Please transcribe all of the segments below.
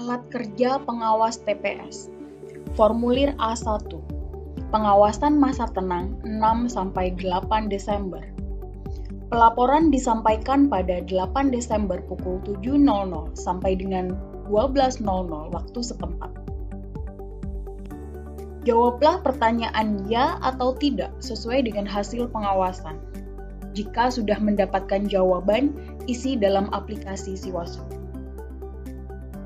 Alat kerja pengawas TPS. Formulir A1. Pengawasan masa tenang 6-8 Desember. Pelaporan disampaikan pada 8 Desember pukul 7.00 sampai dengan 12.00 waktu setempat. Jawablah pertanyaan ya atau tidak sesuai dengan hasil pengawasan. Jika sudah mendapatkan jawaban, isi dalam aplikasi Siwaslu.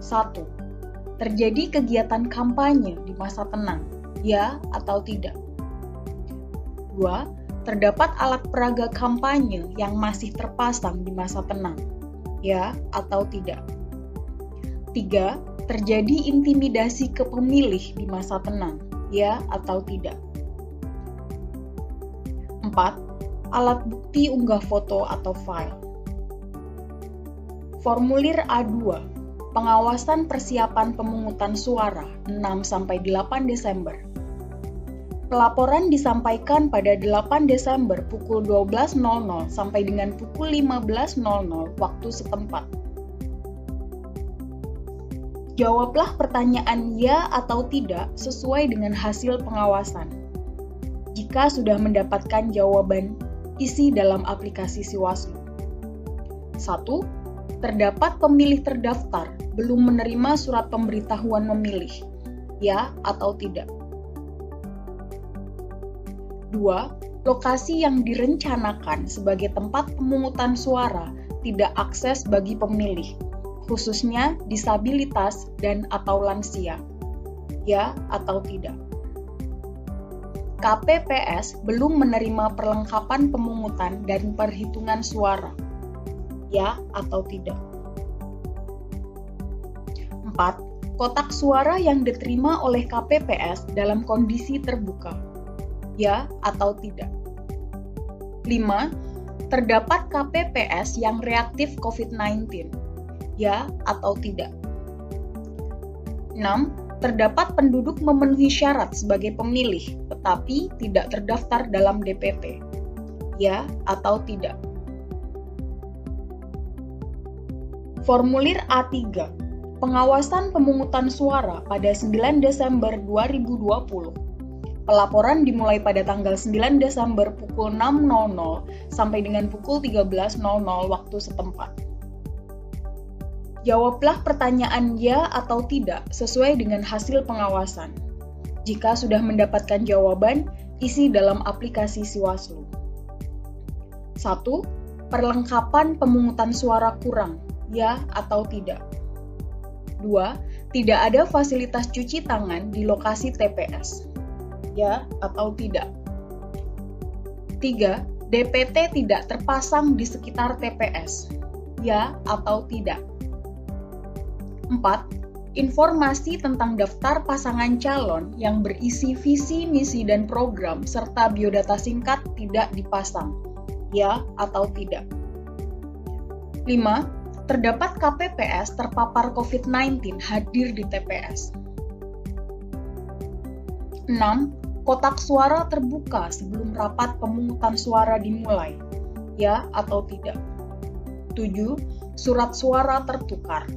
1. Terjadi kegiatan kampanye di masa tenang, ya atau tidak? 2. Terdapat alat peraga kampanye yang masih terpasang di masa tenang, ya atau tidak? 3. Terjadi intimidasi ke pemilih di masa tenang, ya atau tidak? 4. Alat bukti unggah foto atau file. Formulir A2. Pengawasan persiapan pemungutan suara 6-8 Desember. Pelaporan disampaikan pada 8 Desember pukul 12.00 sampai dengan pukul 15.00 waktu setempat. Jawablah pertanyaan ya atau tidak sesuai dengan hasil pengawasan. Jika sudah mendapatkan jawaban, isi dalam aplikasi Siwaslu. 1. Terdapat pemilih terdaftar belum menerima surat pemberitahuan memilih, ya atau tidak? 2. Lokasi yang direncanakan sebagai tempat pemungutan suara tidak akses bagi pemilih, khususnya disabilitas dan atau lansia, ya atau tidak? KPPS belum menerima perlengkapan pemungutan dan perhitungan suara, ya atau tidak? 4. Kotak suara yang diterima oleh KPPS dalam kondisi terbuka, ya atau tidak? 5. Terdapat KPPS yang reaktif COVID-19, ya atau tidak? 6. Terdapat penduduk memenuhi syarat sebagai pemilih, tetapi tidak terdaftar dalam DPT, ya atau tidak? Formulir A3. Pengawasan pemungutan suara pada 9 Desember 2020. Pelaporan dimulai pada tanggal 9 Desember pukul 6.00 sampai dengan pukul 13.00 waktu setempat. Jawablah pertanyaan ya atau tidak sesuai dengan hasil pengawasan. Jika sudah mendapatkan jawaban, isi dalam aplikasi Siwaslu. 1. Perlengkapan pemungutan suara kurang, ya atau tidak? 2. Tidak ada fasilitas cuci tangan di lokasi TPS, ya atau tidak? 3. DPT tidak terpasang di sekitar TPS, ya atau tidak? 4. Informasi tentang daftar pasangan calon yang berisi visi, misi, dan program serta biodata singkat tidak dipasang, ya atau tidak? 5. Terdapat KPPS terpapar COVID-19 hadir di TPS. 6. Kotak suara terbuka sebelum rapat pemungutan suara dimulai, ya atau tidak? 7. Surat suara tertukar.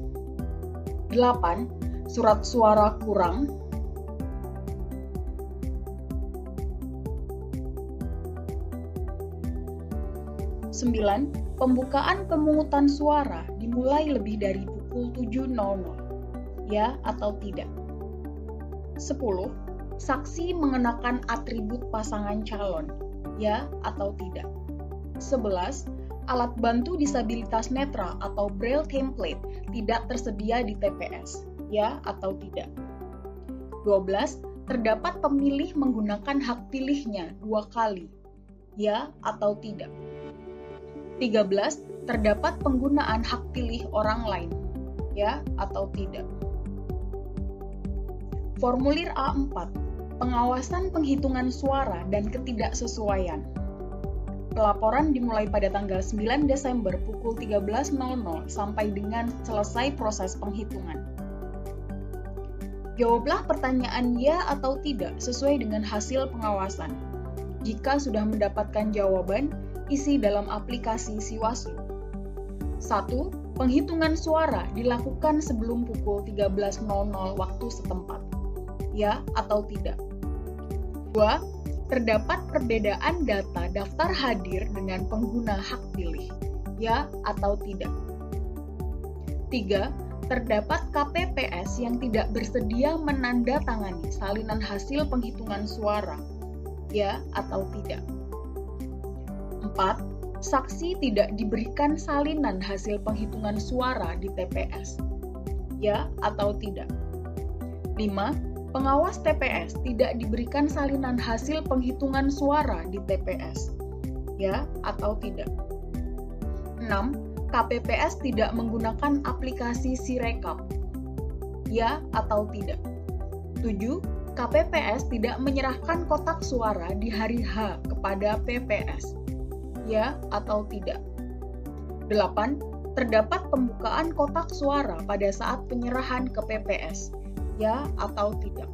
8. Surat suara kurang. 9. Pembukaan pemungutan suara dimulai lebih dari pukul 7.00, ya atau tidak? 10. Saksi mengenakan atribut pasangan calon, ya atau tidak? 11. Alat bantu disabilitas netra atau braille template tidak tersedia di TPS, ya atau tidak? 12. Terdapat pemilih menggunakan hak pilihnya 2 kali, ya atau tidak? 13. Terdapat penggunaan hak pilih orang lain, ya atau tidak? Formulir A4. Pengawasan penghitungan suara dan ketidaksesuaian. Pelaporan dimulai pada tanggal 9 Desember pukul 13.00 sampai dengan selesai proses penghitungan. Jawablah pertanyaan ya atau tidak sesuai dengan hasil pengawasan. Jika sudah mendapatkan jawaban, isi dalam aplikasi Siwaslu. 1. Penghitungan suara dilakukan sebelum pukul 13.00 waktu setempat. Ya atau tidak? 2. Terdapat perbedaan data daftar hadir dengan pengguna hak pilih. Ya atau tidak? 3. Terdapat KPPS yang tidak bersedia menandatangani salinan hasil penghitungan suara. Ya atau tidak? 4. Saksi tidak diberikan salinan hasil penghitungan suara di TPS. Ya atau tidak? 5. Pengawas TPS tidak diberikan salinan hasil penghitungan suara di TPS. Ya atau tidak? 6. KPPS tidak menggunakan aplikasi Sirekap. Ya atau tidak? 7. KPPS tidak menyerahkan kotak suara di hari H kepada PPS. Ya atau tidak? 8. Terdapat pembukaan kotak suara pada saat penyerahan ke PPS. Ya atau tidak?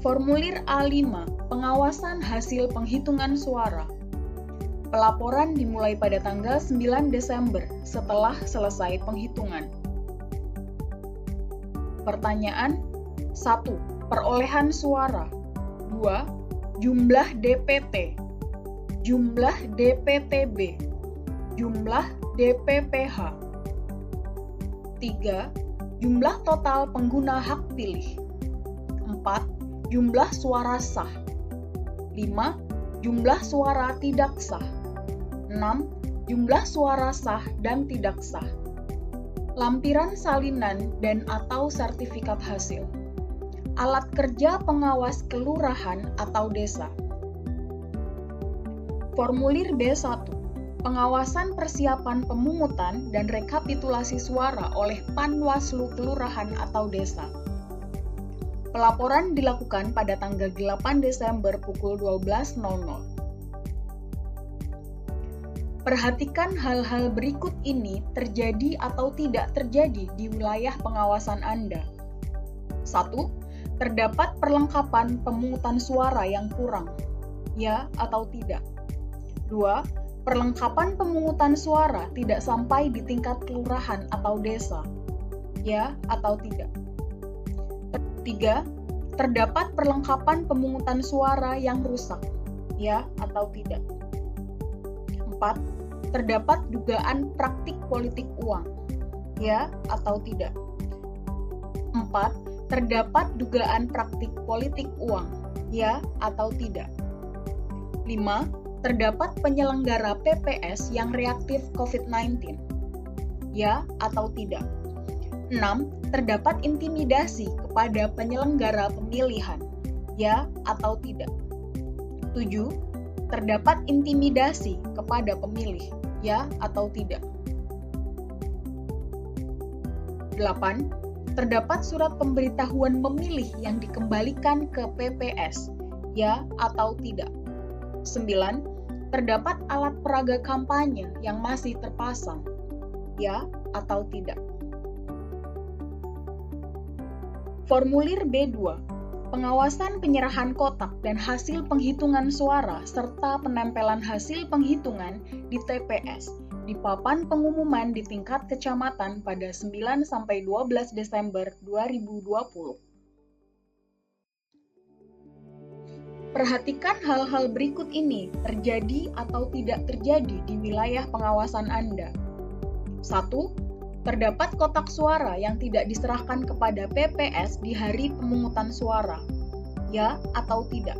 Formulir A5, pengawasan hasil penghitungan suara. Pelaporan dimulai pada tanggal 9 Desember setelah selesai penghitungan. Pertanyaan 1. Perolehan suara. 2. Jumlah DPT, jumlah DPTB, jumlah DPPH. 3. Jumlah total pengguna hak pilih. 4. Jumlah suara sah. 5. Jumlah suara tidak sah. 6. Jumlah suara sah dan tidak sah. Lampiran salinan dan atau sertifikat hasil. Alat kerja pengawas kelurahan atau desa. Formulir B1. Pengawasan persiapan pemungutan dan rekapitulasi suara oleh Panwaslu kelurahan atau desa. Pelaporan dilakukan pada tanggal 8 Desember pukul 12.00. Perhatikan hal-hal berikut ini terjadi atau tidak terjadi di wilayah pengawasan Anda. 1. Terdapat perlengkapan pemungutan suara yang kurang. Ya atau tidak? 2. Perlengkapan pemungutan suara tidak sampai di tingkat kelurahan atau desa. Ya atau tidak? 3. Terdapat perlengkapan pemungutan suara yang rusak. Ya atau tidak? 4. Terdapat dugaan praktik politik uang. Ya atau tidak? 4. Terdapat dugaan praktik politik uang. Ya atau tidak? 5. Terdapat penyelenggara PPS yang reaktif COVID-19. Ya atau tidak? 6. Terdapat intimidasi kepada penyelenggara pemilihan. Ya atau tidak? 7. Terdapat intimidasi kepada pemilih. Ya atau tidak? 8. Terdapat surat pemberitahuan memilih yang dikembalikan ke PPS. Ya atau tidak? 9. Terdapat alat peraga kampanye yang masih terpasang. Ya atau tidak? Formulir B2. Pengawasan penyerahan kotak dan hasil penghitungan suara serta penempelan hasil penghitungan di TPS di papan pengumuman di tingkat kecamatan pada 9-12 Desember 2020. Perhatikan hal-hal berikut ini terjadi atau tidak terjadi di wilayah pengawasan Anda. 1. Terdapat kotak suara yang tidak diserahkan kepada PPS di hari pemungutan suara. Ya atau tidak?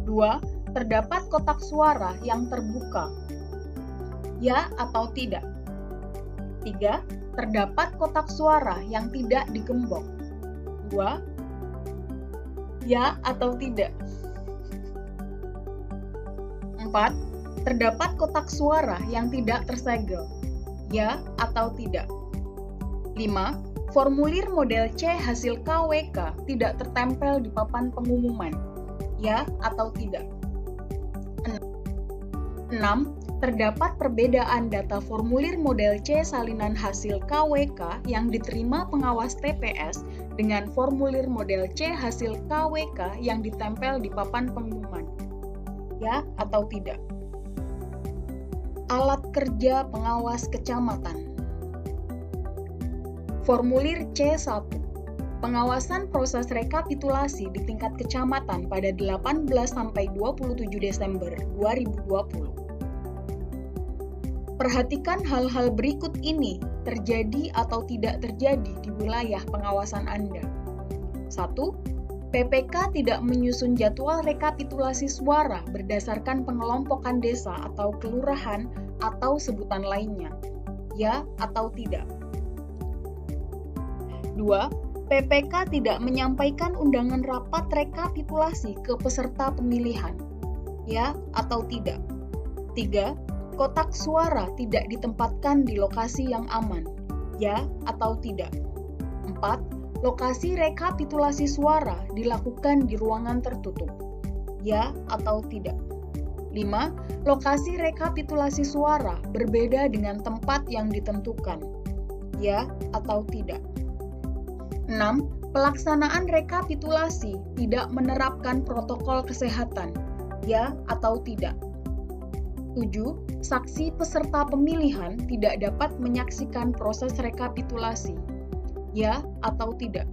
2. Terdapat kotak suara yang terbuka. Ya atau tidak? 3. Terdapat kotak suara yang tidak digembok. 2. Ya atau tidak? 4. Terdapat kotak suara yang tidak tersegel. Ya atau tidak? 5. Formulir model C hasil KWK tidak tertempel di papan pengumuman. Ya atau tidak? 6. Terdapat perbedaan data formulir model C salinan hasil KWK yang diterima pengawas TPS dengan formulir model C hasil KWK yang ditempel di papan pengumuman. Ya atau tidak? Alat kerja pengawas kecamatan. Formulir C1. Pengawasan proses rekapitulasi di tingkat kecamatan pada 18-27 Desember 2020. Perhatikan hal-hal berikut ini terjadi atau tidak terjadi di wilayah pengawasan Anda. 1. PPK tidak menyusun jadwal rekapitulasi suara berdasarkan pengelompokan desa atau kelurahan atau sebutan lainnya. Ya atau tidak? 2. PPK tidak menyampaikan undangan rapat rekapitulasi ke peserta pemilihan. Ya atau tidak? 3. Kotak suara tidak ditempatkan di lokasi yang aman. Ya atau tidak? 4. Lokasi rekapitulasi suara dilakukan di ruangan tertutup. Ya atau tidak? 5. Lokasi rekapitulasi suara berbeda dengan tempat yang ditentukan. Ya atau tidak? 6. Pelaksanaan rekapitulasi tidak menerapkan protokol kesehatan. Ya atau tidak? 7. Saksi peserta pemilihan tidak dapat menyaksikan proses rekapitulasi. Ya atau tidak?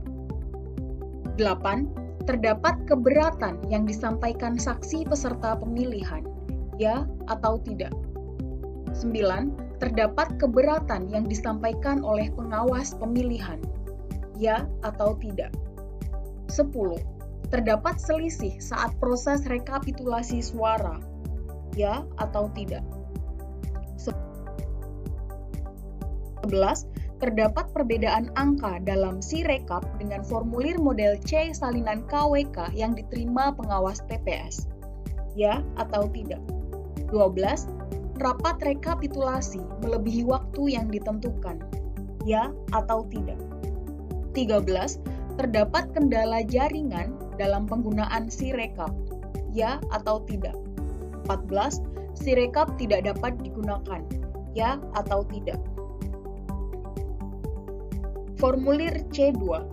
8. Terdapat keberatan yang disampaikan saksi peserta pemilihan. Ya atau tidak? 9. Terdapat keberatan yang disampaikan oleh pengawas pemilihan. Ya atau tidak? 10. Terdapat selisih saat proses rekapitulasi suara. Ya atau tidak? 11. Terdapat perbedaan angka dalam Sirekap dengan formulir model C salinan KWK yang diterima pengawas TPS. Ya atau tidak? 12. Rapat rekapitulasi melebihi waktu yang ditentukan. Ya atau tidak? 13. Terdapat kendala jaringan dalam penggunaan Sirekap. Ya atau tidak? 14. Sirekap tidak dapat digunakan. Ya atau tidak? Formulir C2.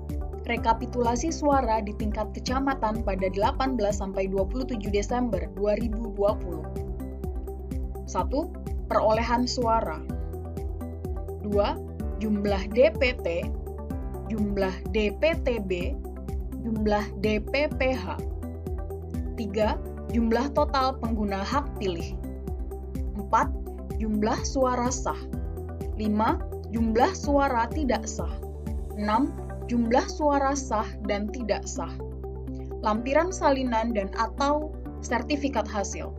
Rekapitulasi suara di tingkat kecamatan pada 18-27 Desember 2020. 1. Perolehan suara. 2. Jumlah DPT, jumlah DPTB, jumlah DPPH. 3. Jumlah total pengguna hak pilih. 4. Jumlah suara sah. 5. Jumlah suara tidak sah. 6. Jumlah suara sah dan tidak sah. Lampiran salinan dan atau sertifikat hasil.